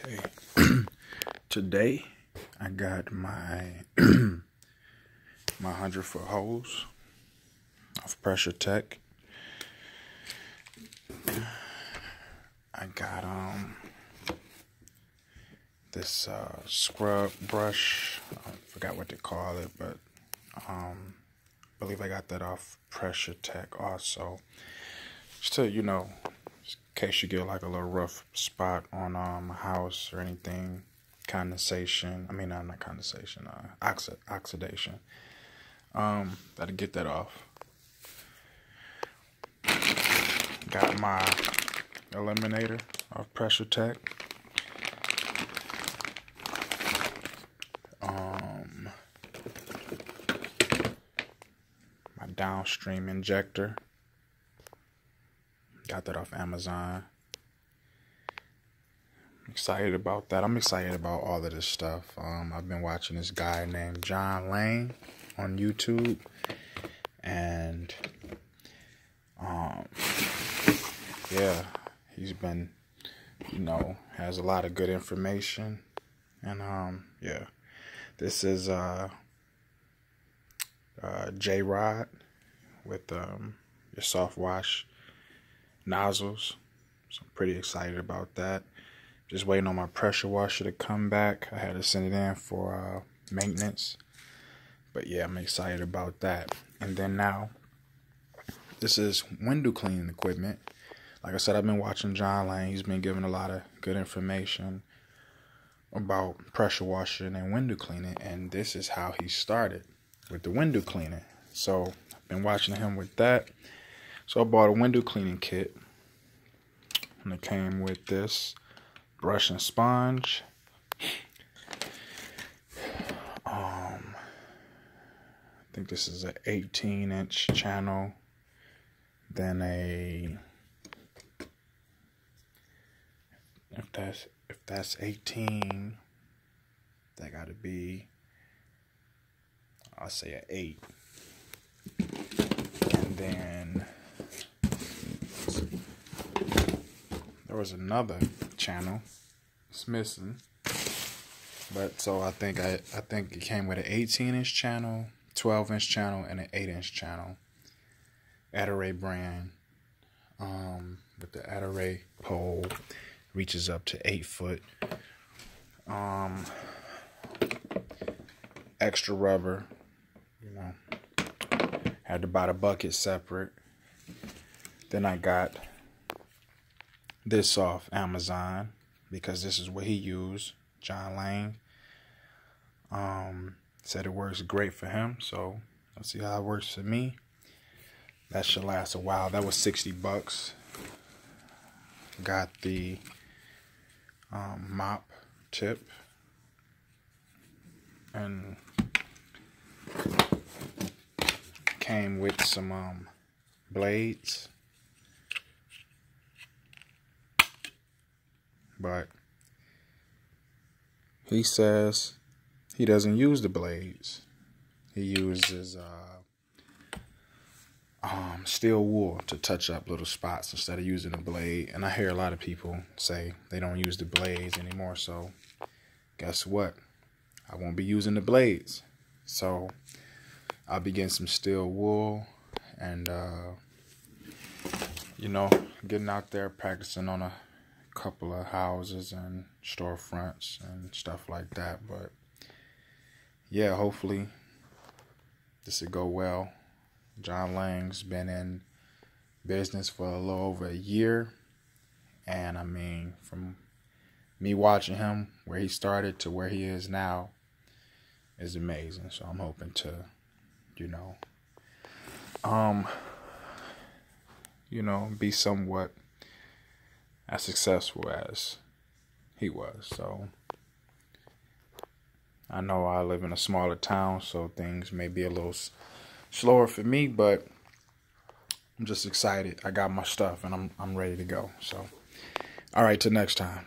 Okay. Today I got my my 100-foot hose of Pressure Tech. I got this scrub brush. I forgot what they call it, but I believe I got that off Pressure Tech also. Just to, in case you get like a little rough spot on a house or anything, condensation. I mean, not condensation, oxidation. That'll get that off. Got my eliminator of Pressure Tech. My downstream injector. Got that off Amazon. Excited about that. I'm excited about all of this stuff. I've been watching this guy named John Lane on YouTube, and yeah, he's been, has a lot of good information, and yeah, this is J-Rod with your soft wash nozzles. So I'm pretty excited about that. Just waiting on my pressure washer to come back. I had to send it in for maintenance. But yeah, I'm excited about that. And then now, this is window cleaning equipment. Like I said, I've been watching John Lane. He's been giving a lot of good information about pressure washing and window cleaning. And this is how he started with the window cleaning. So I've been watching him with that. So I bought a window cleaning kit. And it came with this brush and sponge. I think this is an 18-inch channel. Then if that's 18, that gotta be, I'll say an 8. And then there was another channel. It's missing. But so I think it came with an 18-inch channel, 12-inch channel, and an 8-inch channel. Adare brand. But the Adare pole reaches up to 8 foot. Extra rubber. Had to buy the bucket separate. Then I got this off Amazon because this is what he used. John Lane said it works great for him, so let's see how it works for me. That should last a while. That was $60. Got the mop tip and came with some blades, but he says he doesn't use the blades. He uses steel wool to touch up little spots instead of using a blade. And I hear a lot of people say they don't use the blades anymore. So guess what? I won't be using the blades. So I'll be getting some steel wool and, getting out there practicing on a couple of houses and storefronts and stuff like that. But yeah, hopefully this will go well. John Lane's been in business for a little over a year, and I mean, from me watching him where he started to where he is now is amazing. So I'm hoping to be somewhat as successful as he was. So I know I live in a smaller town, so things may be a little slower for me, but I'm just excited. I got my stuff and I'm ready to go. So all right, till next time.